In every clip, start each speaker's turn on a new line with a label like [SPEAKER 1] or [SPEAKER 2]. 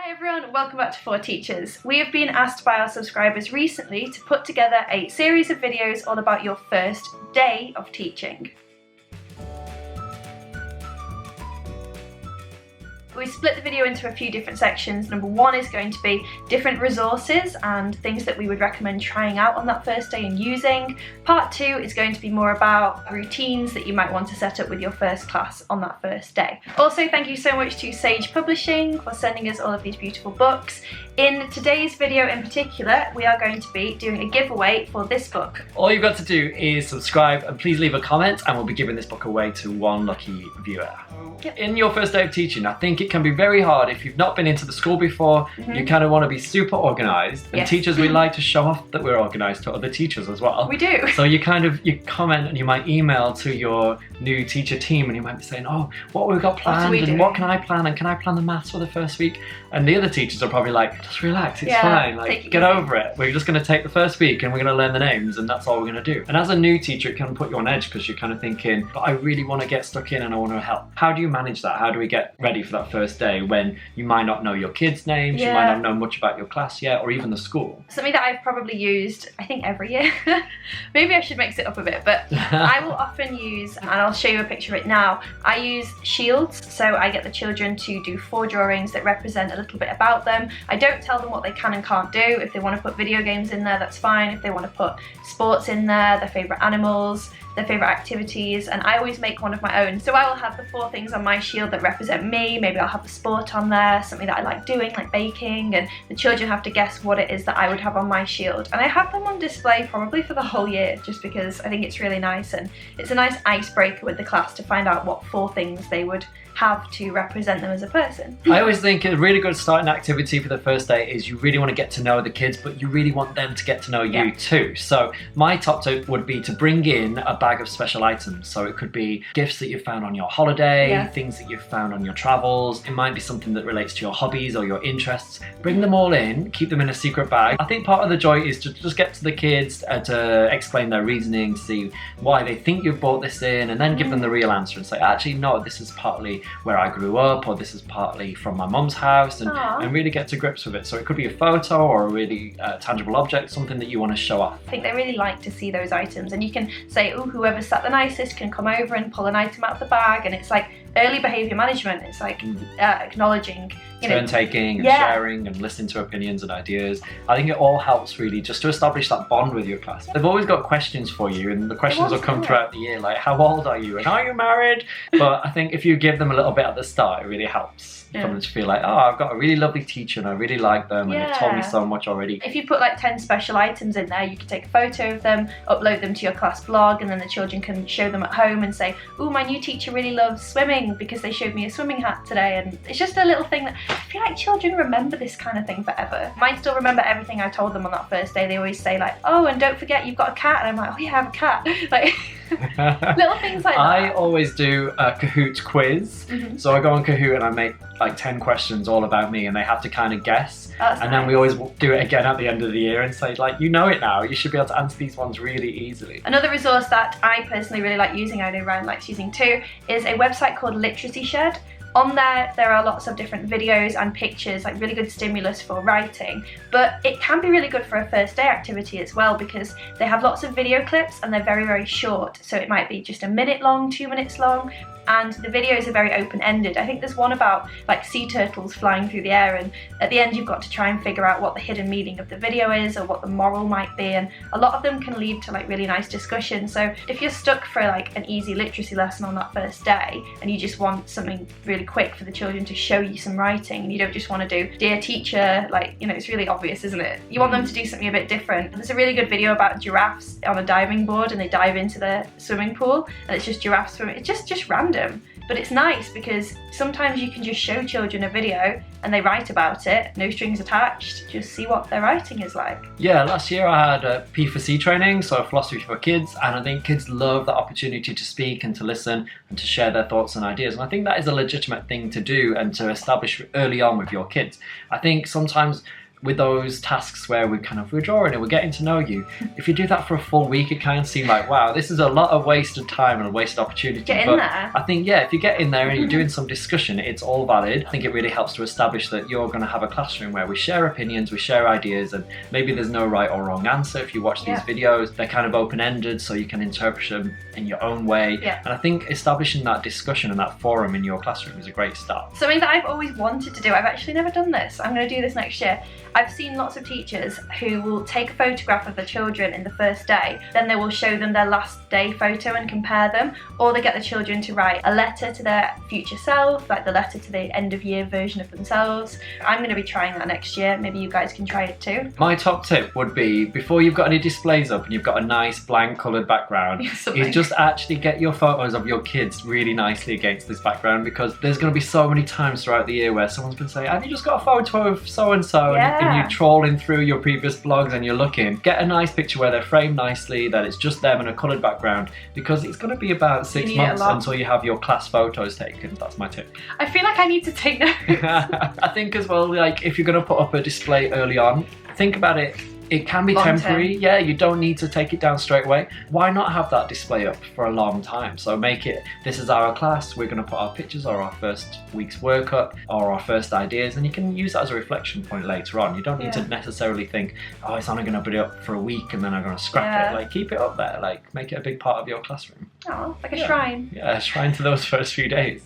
[SPEAKER 1] Hi everyone, welcome back to For Teachers. We have been asked by our subscribers recently to put together a series of videos all about your first day of teaching. We split the video into a few different sections. Number one is going to be different resources and things that we would recommend trying out on that first day and using. Part two is going to be more about routines that you might want to set up with your first class on that first day. Also, thank you so much to Sage Publishing for sending us all of these beautiful books. In today's video in particular, we are going to be doing a giveaway for this book.
[SPEAKER 2] All you've got to do is subscribe and please leave a comment and we'll be giving this book away to one lucky viewer.
[SPEAKER 1] Yep.
[SPEAKER 2] In your first day of teaching, I think it can be very hard if you've not been into the school before. You kind of want to be super organised, and teachers, we like to show off that we're organised to other teachers as well.
[SPEAKER 1] We do.
[SPEAKER 2] So you comment and you might email to your new teacher team and you might be saying, oh, what we've got planned and what can I plan, and can I plan the maths for the first week? And the other teachers are probably like, just relax, it's fine, like get over it. We're just going to take the first week and we're going to learn the names and that's all we're going to do. And as a new teacher, it can put you on edge because you're kind of thinking, but I really want to get stuck in and I want to help. How do you manage that? How do we get ready for that first day when you might not know your kids' names, you might not know much about your class yet, or even the school? Something
[SPEAKER 1] that I've probably used, I think every year. Maybe I should mix it up a bit, but I will often use, and I'll show you a picture of it now, I use shields. So I get the children to do 4 drawings that represent a little bit about them. I don't tell them what they can and can't do. If they want to put video games in there, that's fine. If they want to put sports in there, their favourite animals, their favourite activities, and I always make one of my own. So I will have the 4 things on my shield that represent me. Maybe I'll have the sport on there, something that I like doing, like baking, and the children have to guess what it is that I would have on my shield. And I have them on display probably for the whole year, just because I think it's really nice, and it's a nice icebreaker with the class to find out what 4 things they would have to represent them as a person.
[SPEAKER 2] I always think a really good starting activity for the first day is you really want to get to know the kids, but you really want them to get to know you too. So my top tip would be to bring in a bag of special items. So it could be gifts that you found on your holiday, things that you've found on your travels. It might be something that relates to your hobbies or your interests. Bring them all in, keep them in a secret bag. I think part of the joy is to just get to the kids to explain their reasoning, see why they think you've brought this in, and then give them the real answer and say, actually, no, this is partly where I grew up, or this is partly from my mum's house, and really get to grips with it. So it could be a photo or a really tangible object, something that you want to show off.
[SPEAKER 1] I think they really like to see those items, and you can say, oh, whoever sat the nicest can come over and pull an item out of the bag, and it's like early behaviour management. It's like acknowledging,
[SPEAKER 2] turn-taking and sharing and listening to opinions and ideas. I think it all helps really just to establish that bond with your class. They've always got questions for you, and the questions will come throughout the year, like how old are you and are you married? But I think if you give them a little bit at the start, it really helps for them to feel like, oh, I've got a really lovely teacher and I really like them and they've told me so much already.
[SPEAKER 1] If you put like 10 special items in there, you can take a photo of them, upload them to your class blog, and then the children can show them at home and say, oh, my new teacher really loves swimming because they showed me a swimming hat today. And it's just a little thing that I feel like children remember this kind of thing forever. Mine still remember everything I told them on that first day. They always say like, oh, and don't forget you've got a cat. And I'm like, oh yeah, I have a cat. Like little things like that.
[SPEAKER 2] I always do a Kahoot quiz. So I go on Kahoot and I make like 10 questions all about me, and they have to kind of guess. And then we always do it again at the end of the year and say, like, you know it now, you should be able to answer these ones really easily.
[SPEAKER 1] Another resource that I personally really like using, I know Ryan likes using too, is a website called Literacy Shed. On there are lots of different videos and pictures, like really good stimulus for writing, but it can be really good for a first day activity as well, because they have lots of video clips and they're very, very short. So it might be just a minute long, 2 minutes long, and the videos are very open-ended. I think there's one about like sea turtles flying through the air, and at the end you've got to try and figure out what the hidden meaning of the video is or what the moral might be, and a lot of them can lead to like really nice discussion. So if you're stuck for like an easy literacy lesson on that first day and you just want something really quick for the children to show you some writing, and you don't just want to do dear teacher, like, you know, it's really obvious, isn't it? You want them to do something a bit different. There's a really good video about giraffes on a diving board, and they dive into the swimming pool and it's just giraffes swimming. It's just random. But it's nice because sometimes you can just show children a video and they write about it, no strings attached, just see what their writing is like.
[SPEAKER 2] Yeah, last year I had a P4C training, so philosophy for kids, and I think kids love the opportunity to speak and to listen and to share their thoughts and ideas, and I think that is a legitimate thing to do and to establish early on with your kids. I think sometimes with those tasks where we're drawing and we're getting to know you, if you do that for a full week, it can seem like, wow, this is a lot of wasted time and a wasted opportunity.
[SPEAKER 1] Get in there.
[SPEAKER 2] I think, yeah, if you get in there and you're doing some discussion, it's all valid. I think it really helps to establish that you're going to have a classroom where we share opinions, we share ideas, and maybe there's no right or wrong answer. If you watch these videos, they're kind of open-ended, so you can interpret them in your own way. And I think establishing that discussion and that forum in your classroom is a great start.
[SPEAKER 1] Something that I've always wanted to do, I've actually never done this. I'm going to do this next year. I've seen lots of teachers who will take a photograph of the children in the first day, then they will show them their last day photo and compare them, or they get the children to write a letter to their future self, like the letter to the end of year version of themselves. I'm going to be trying that next year. Maybe you guys can try it too.
[SPEAKER 2] My top tip would be, before you've got any displays up and you've got a nice blank coloured background, is just actually get your photos of your kids really nicely against this background, because there's going to be so many times throughout the year where someone's going to say, have you just got a photo of so-and-so? And you're trawling through your previous blogs and you're looking. Get a nice picture where they're framed nicely, that it's just them and a coloured background, because it's going to be about 6 months until you have your class photos taken. That's my tip.
[SPEAKER 1] I feel like I need to take notes.
[SPEAKER 2] I think as well, like if you're going to put up a display early on, think about it. It can be temporary. Yeah, you don't need to take it down straight away. Why not have that display up for a long time? So make it, this is our class, we're going to put our pictures or our first week's work up or our first ideas, and you can use that as a reflection point later on. You don't need to necessarily think, oh, it's only going to be up for a week and then I'm going to scrap it. Like, keep it up there, like make it a big part of your classroom.
[SPEAKER 1] Oh, like a shrine.
[SPEAKER 2] Yeah, a shrine to those first few days.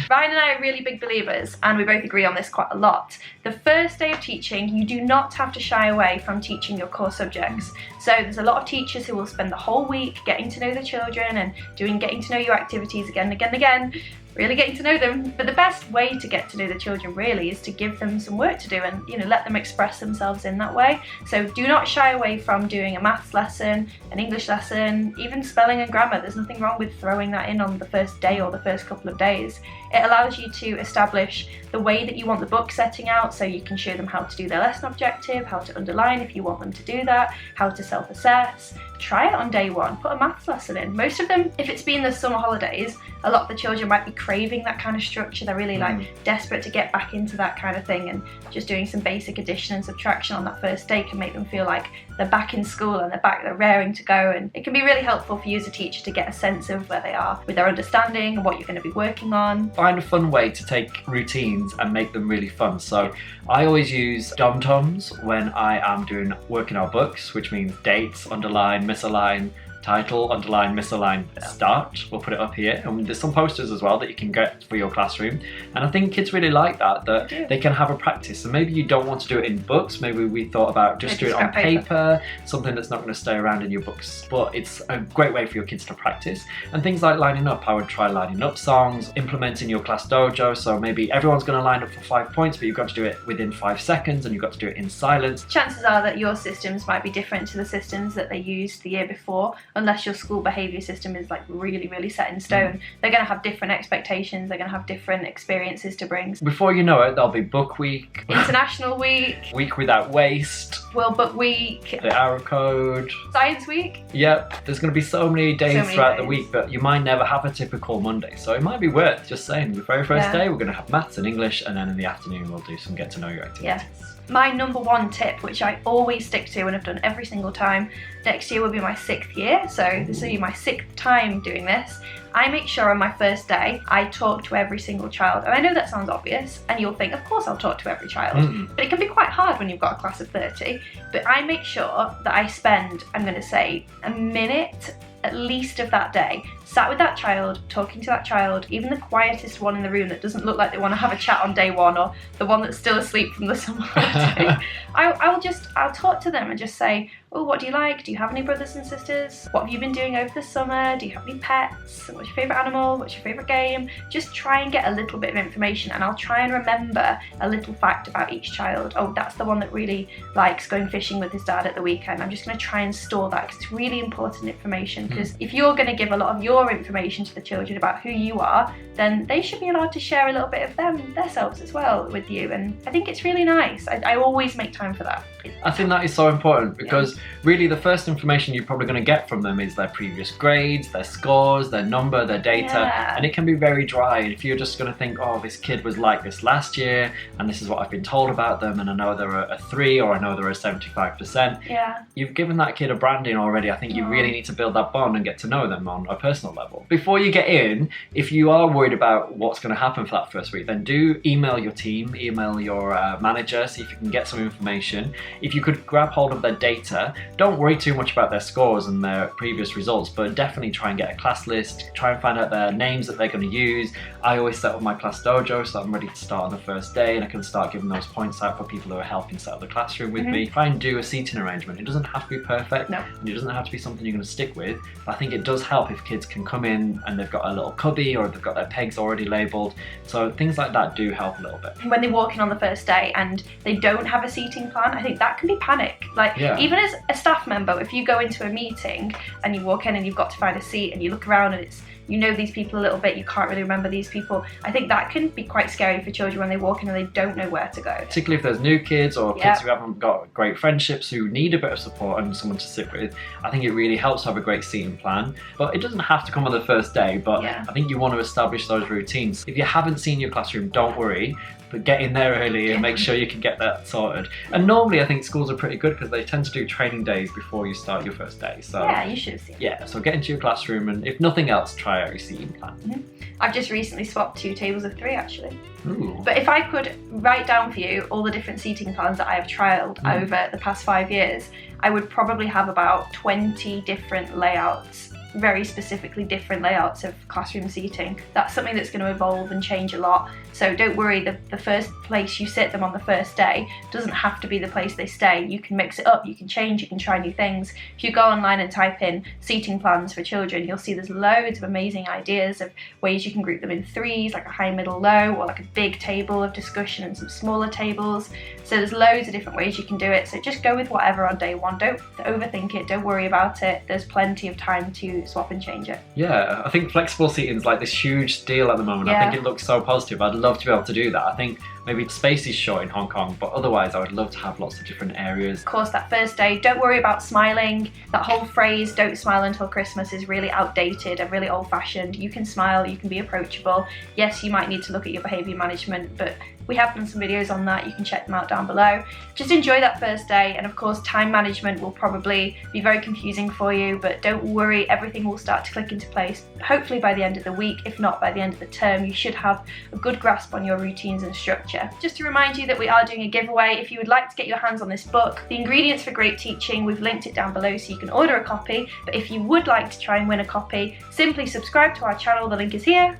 [SPEAKER 1] Ryan and I are really big believers, and we both agree on this quite a lot. The first day of teaching, you do not have to shy away from teaching your core subjects. So there's a lot of teachers who will spend the whole week getting to know the children and doing getting to know you activities again and again, really getting to know them. But the best way to get to know the children really is to give them some work to do and, you know, let them express themselves in that way. So do not shy away from doing a maths lesson, an English lesson, even spelling and grammar. There's nothing wrong with throwing that in on the first day or the first couple of days. It allows you to establish the way that you want the book setting out, so you can show them how to do their lesson objective, how to underline if you want them to do that, how to self-assess. Try it on day one, put a maths lesson in. Most of them, if it's been the summer holidays, a lot of the children might be craving that kind of structure. They're really like desperate to get back into that kind of thing, and just doing some basic addition and subtraction on that first day can make them feel like they're back in school and they're raring to go. And it can be really helpful for you as a teacher to get a sense of where they are with their understanding and what you're going to be working on.
[SPEAKER 2] Find a fun way to take routines and make them really fun. So I always use dom-toms when I am doing work in our books, which means dates, underline, misalign, title, underline, misalign, start. We'll put it up here, and there's some posters as well that you can get for your classroom, and I think kids really like that they can have a practice. So maybe you don't want to do it in books, maybe we thought about just do it on paper, something that's not going to stay around in your books, but it's a great way for your kids to practice. And things like lining up, I would try lining up songs, implementing your class dojo, so maybe everyone's going to line up for 5 points, but you've got to do it within 5 seconds and you've got to do it in silence.
[SPEAKER 1] Chances are that your systems might be different to the systems that they used the year before, unless your school behaviour system is like really set in stone. They're going to have different expectations, they're going to have different experiences to bring.
[SPEAKER 2] Before you know it, there'll be book week,
[SPEAKER 1] International week,
[SPEAKER 2] week without waste,
[SPEAKER 1] World Book Week,
[SPEAKER 2] the hour code,
[SPEAKER 1] Science Week.
[SPEAKER 2] Yep, there's going to be so many days throughout the week, but you might never have a typical Monday, so it might be worth just saying the very first day we're going to have maths and English, and then in the afternoon we'll do some get to know you activities.
[SPEAKER 1] Yes. My number one tip, which I always stick to and have done every single time, next year will be my 6th year, so this will be my 6th time doing this. I make sure on my first day I talk to every single child. And I know that sounds obvious, and you'll think, of course I'll talk to every child. But it can be quite hard when you've got a class of 30. But I make sure that I spend, I'm going to say, a minute at least of that day sat with that child, talking to that child, even the quietest one in the room that doesn't look like they want to have a chat on day one, or the one that's still asleep from the summer holiday. I'll talk to them and just say, oh, what do you like? Do you have any brothers and sisters? What have you been doing over the summer? Do you have any pets? What's your favourite animal? What's your favourite game? Just try and get a little bit of information, and I'll try and remember a little fact about each child. Oh, that's the one that really likes going fishing with his dad at the weekend. I'm just going to try and store that, because it's really important information, because if you're going to give a lot of your information to the children about who you are, then they should be allowed to share a little bit of themselves as well with you. And I think it's really nice. I always make time for that.
[SPEAKER 2] I think that is so important, because really the first information you're probably going to get from them is their previous grades, their scores, their number, their data, and it can be very dry. And if you're just going to think, oh, this kid was like this last year and this is what I've been told about them, and I know they're a 3 or I know they're a 75%, you've given that kid a branding already. I think you really need to build that bond and get to know them on a personal level. Before you get in, if you are worried about what's going to happen for that first week, then do email your team, email your manager, see if you can get some information. If you could grab hold of their data, don't worry too much about their scores and their previous results, but definitely try and get a class list, try and find out their names that they're going to use. I always set up my class dojo so I'm ready to start on the first day, and I can start giving those points out for people who are helping set up the classroom with me. Try and do a seating arrangement. It doesn't have to be perfect, and it doesn't have to be something you're going to stick with, but I think it does help if kids can come in and they've got a little cubby or they've got their pegs already labelled. So things like that do help a little bit.
[SPEAKER 1] When they walk in on the first day and they don't have a seating plan, I think that can be panic. Like, even as a staff member, if you go into a meeting and you walk in and you've got to find a seat and you look around and you know these people a little bit, you can't really remember these people, I think that can be quite scary for children when they walk in and they don't know where to go.
[SPEAKER 2] Particularly if there's new kids or kids who haven't got great friendships, who need a bit of support and someone to sit with. I think it really helps to have a great seating plan, but it doesn't have to come on the first day, but I think you want to establish those routines. If you haven't seen your classroom, don't worry, but get in there early and make sure you can get that sorted. And normally I think schools are pretty good because they tend to do training days before you start your first day. So
[SPEAKER 1] yeah, you should have seen it.
[SPEAKER 2] Yeah, so get into your classroom and if nothing else, try out your seating plan.
[SPEAKER 1] I've just recently swapped 2 tables of 3 actually.
[SPEAKER 2] Ooh.
[SPEAKER 1] But if I could write down for you all the different seating plans that I have trialled over the past 5 years, I would probably have about 20 different layouts, very specifically different layouts of classroom seating. That's something that's going to evolve and change a lot. So don't worry, the first place you sit them on the first day doesn't have to be the place they stay. You can mix it up, you can change, you can try new things. If you go online and type in seating plans for children, you'll see there's loads of amazing ideas of ways you can group them in 3s, like a high, middle, low, or like a big table of discussion and some smaller tables. So there's loads of different ways you can do it. So just go with whatever on day 1. Don't overthink it, don't worry about it. There's plenty of time to swap and change it.
[SPEAKER 2] Yeah, I think flexible seating is like this huge deal at the moment. I think it looks so positive. I'd love to be able to do that. I think maybe space is short in Hong Kong, but otherwise I would love to have lots of different areas.
[SPEAKER 1] Of course, that first day, don't worry about smiling. That whole phrase, don't smile until Christmas, is really outdated and really old-fashioned. You can smile, you can be approachable. Yes, you might need to look at your behaviour management, but we have done some videos on that. You can check them out down below. Just enjoy that first day, and of course time management will probably be very confusing for you, but don't worry, everything will start to click into place hopefully by the end of the week. If not, by the end of the term, you should have a good grasp on your routines and structure. Just to remind you that we are doing a giveaway. If you would like to get your hands on this book, The Ingredients for Great Teaching, we've linked it down below so you can order a copy. But if you would like to try and win a copy, simply subscribe to our channel, the link is here,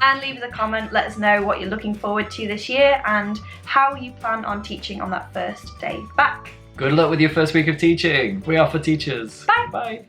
[SPEAKER 1] and leave us a comment. Let us know what you're looking forward to this year and how you plan on teaching on that first day back.
[SPEAKER 2] Good luck with your first week of teaching. We are for teachers.
[SPEAKER 1] Bye.
[SPEAKER 2] Bye.